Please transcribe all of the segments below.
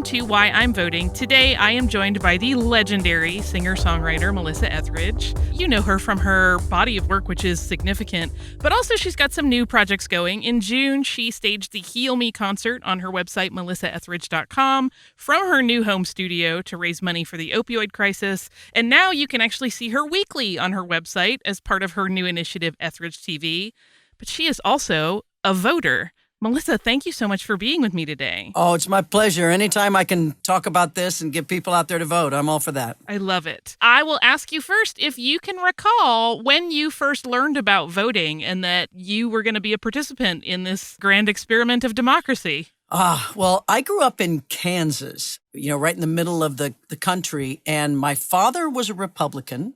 to Why I'm Voting. Today, I am joined by the legendary singer-songwriter Melissa Etheridge. You know her from her body of work, which is significant, but also she's got some new projects going. In June, she staged the Heal Me concert on her website, melissaetheridge.com, from her new home studio to raise money for the opioid crisis. And now you can actually see her weekly on her website as part of her new initiative, Etheridge TV. But she is also a voter. Melissa, thank you so much for being with me today. Oh, it's my pleasure. Anytime I can talk about this and get people out there to vote, I'm all for that. I love it. I will ask you first if you can recall when you first learned about voting and that you were going to be a participant in this grand experiment of democracy. Well, I grew up in Kansas, right in the middle of the country, and my father was a Republican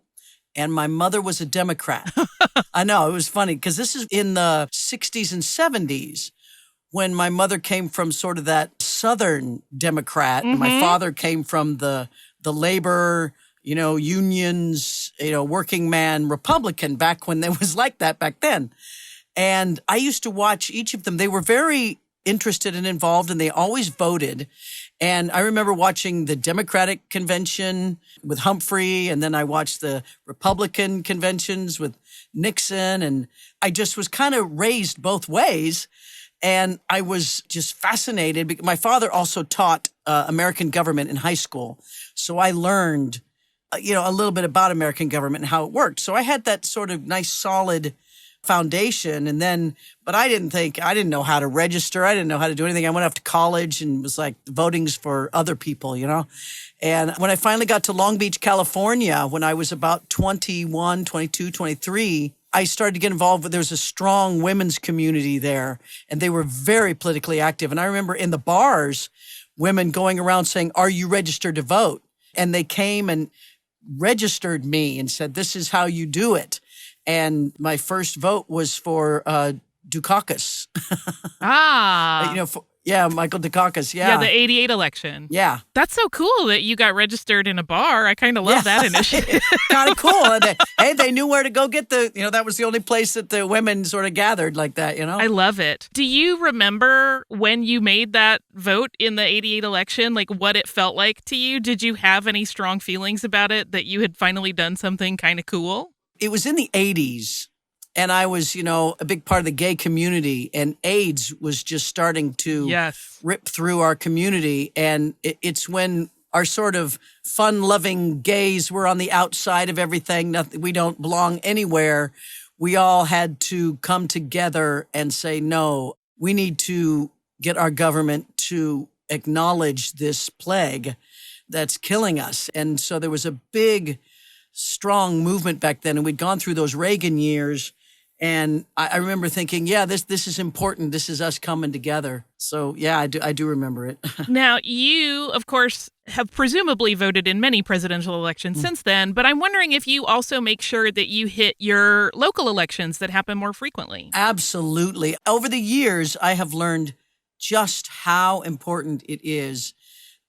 and my mother was a Democrat. I know, it was funny because this is in the 60s and 70s. When my mother came from sort of that Southern Democrat, and my father came from the labor, unions, working man Republican back when there was like that back then. And I used to watch each of them. They were very interested and involved, and they always voted. And I remember watching the Democratic convention with Humphrey, and then I watched the Republican conventions with Nixon, and I just was kind of raised both ways. And I was just fascinated because my father also taught American government in high school. So I learned, a little bit about American government and how it worked. So I had that sort of nice, solid foundation. But I didn't know how to register. I didn't know how to do anything. I went off to college and was like, voting's for other people, And when I finally got to Long Beach, California, when I was about 21, 22, 23, I started to get involved with, there was a strong women's community there, and they were very politically active. And I remember in the bars, women going around saying, "Are you registered to vote?" And they came and registered me and said, "This is how you do it." And my first vote was for Dukakis. Michael Dukakis. Yeah, the 88 election. Yeah. That's so cool that you got registered in a bar. I kind of love that initiative. Kind of cool. They knew where to go get that was the only place that the women sort of gathered like that, I love it. Do you remember when you made that vote in the 88 election, like what it felt like to you? Did you have any strong feelings about it that you had finally done something kind of cool? It was in the 80s. And I was, a big part of the gay community, and AIDS was just starting to rip through our community. And it's when our sort of fun-loving gays were on the outside of everything. We don't belong anywhere. We all had to come together and say, no, we need to get our government to acknowledge this plague that's killing us. And so there was a big, strong movement back then. And we'd gone through those Reagan years. And I remember thinking, this is important. This is us coming together. So, I do remember it. Now, you, of course, have presumably voted in many presidential elections since then, but I'm wondering if you also make sure that you hit your local elections that happen more frequently. Absolutely. Over the years, I have learned just how important it is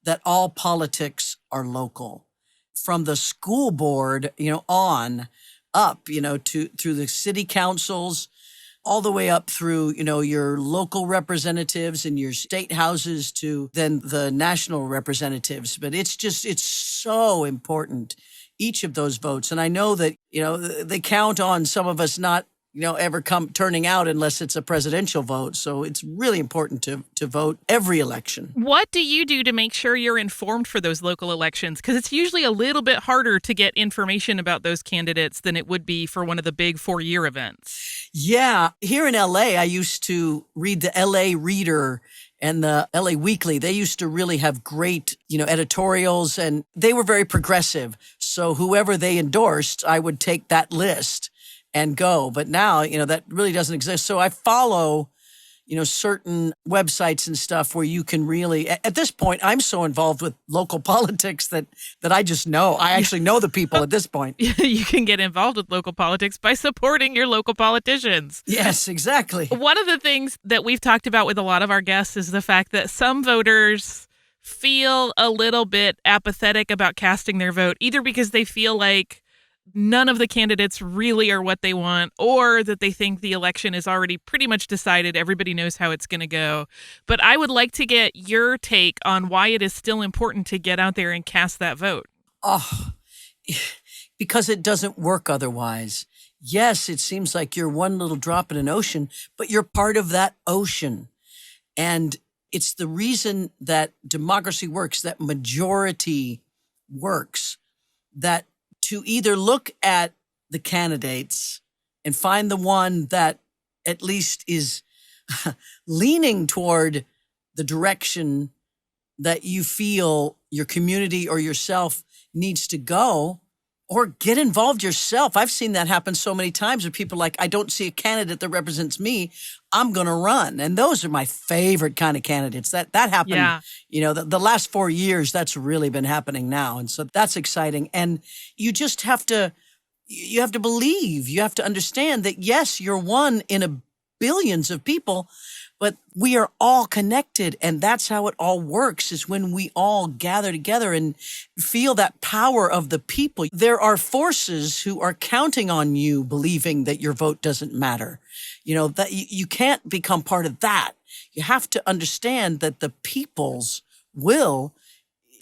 that all politics are local. From the school board, on up, through the city councils, all the way up through, your local representatives and your state houses to then the national representatives. But it's so important, each of those votes. And I know that, they count on some of us not, ever turning out unless it's a presidential vote. So it's really important to vote every election. What do you do to make sure you're informed for those local elections? Because it's usually a little bit harder to get information about those candidates than it would be for one of the big 4-year events. Yeah. Here in LA, I used to read the LA Reader and the LA Weekly. They used to really have great, editorials, and they were very progressive. So whoever they endorsed, I would take that list and go. But now, that really doesn't exist. So I follow, certain websites and stuff where you can really, at this point, I'm so involved with local politics that I just know. I actually know the people at this point. You can get involved with local politics by supporting your local politicians. Yes, exactly. One of the things that we've talked about with a lot of our guests is the fact that some voters feel a little bit apathetic about casting their vote, either because they feel like none of the candidates really are what they want, or that they think the election is already pretty much decided. Everybody knows how it's going to go. But I would like to get your take on why it is still important to get out there and cast that vote. Oh, because it doesn't work otherwise. Yes, it seems like you're one little drop in an ocean, but you're part of that ocean. And it's the reason that democracy works, that majority works, that to either look at the candidates and find the one that at least is leaning toward the direction that you feel your community or yourself needs to go, or get involved yourself. I've seen that happen so many times where people are like, I don't see a candidate that represents me, I'm going to run. And those are my favorite kind of candidates. That happened, the last 4 years, that's really been happening now. And so that's exciting. And you just have to believe, you have to understand that, yes, you're one in a billions of people, but we are all connected. And that's how it all works, is when we all gather together and feel that power of the people. There are forces who are counting on you, believing that your vote doesn't matter. That you can't become part of that. You have to understand that the people's will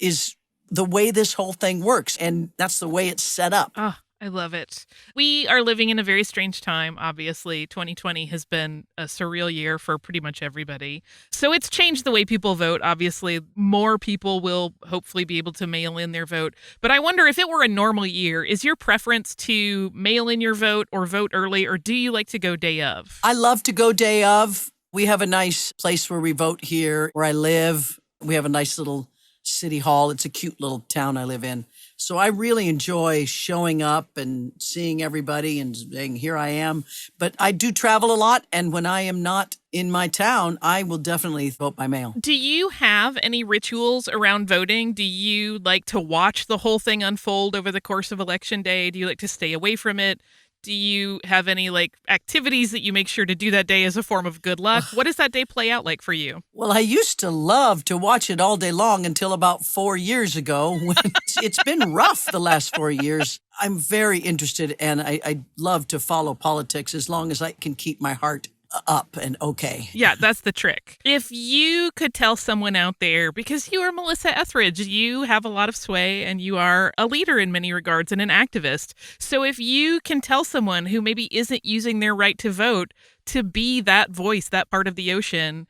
is the way this whole thing works. And that's the way it's set up. Oh, I love it. We are living in a very strange time. Obviously, 2020 has been a surreal year for pretty much everybody. So it's changed the way people vote. Obviously, more people will hopefully be able to mail in their vote. But I wonder, if it were a normal year, is your preference to mail in your vote or vote early, or do you like to go day of? I love to go day of. We have a nice place where we vote here where I live. We have a nice little city hall. It's a cute little town I live in. So I really enjoy showing up and seeing everybody and saying, here I am. But I do travel a lot. And when I am not in my town, I will definitely vote by mail. Do you have any rituals around voting? Do you like to watch the whole thing unfold over the course of Election Day? Do you like to stay away from it? Do you have any activities that you make sure to do that day as a form of good luck? What does that day play out like for you? Well, I used to love to watch it all day long until about 4 years ago, when it's been rough the last 4 years. I'm very interested, and I love to follow politics as long as I can keep my heart up and okay. Yeah, that's the trick. If you could tell someone out there, because you are Melissa Etheridge, you have a lot of sway and you are a leader in many regards and an activist. So if you can tell someone who maybe isn't using their right to vote to be that voice, that part of the ocean,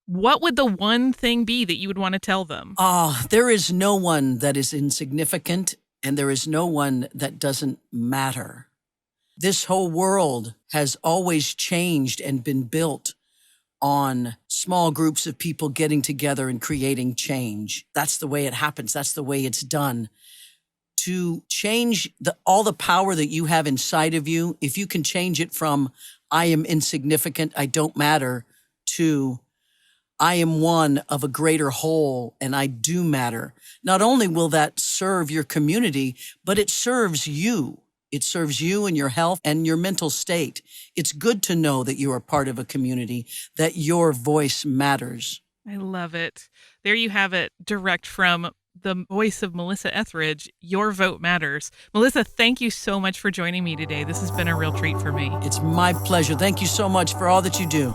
what would the one thing be that you would want to tell them? There is no one that is insignificant, and there is no one that doesn't matter. This whole world has always changed and been built on small groups of people getting together and creating change. That's the way it happens. That's the way it's done. To change all the power that you have inside of you, if you can change it from I am insignificant, I don't matter, to I am one of a greater whole and I do matter, not only will that serve your community, but it serves you. It serves you and your health and your mental state. It's good to know that you are part of a community, that your voice matters. I love it. There you have it, direct from the voice of Melissa Etheridge. Your vote matters. Melissa, thank you so much for joining me today. This has been a real treat for me. It's my pleasure. Thank you so much for all that you do.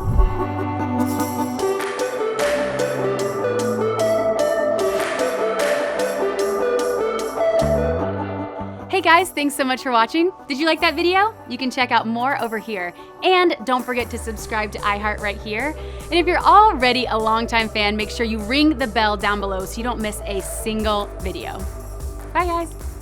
Hey guys, thanks so much for watching. Did you like that video? You can check out more over here. And don't forget to subscribe to iHeart right here. And if you're already a longtime fan, make sure you ring the bell down below so you don't miss a single video. Bye guys.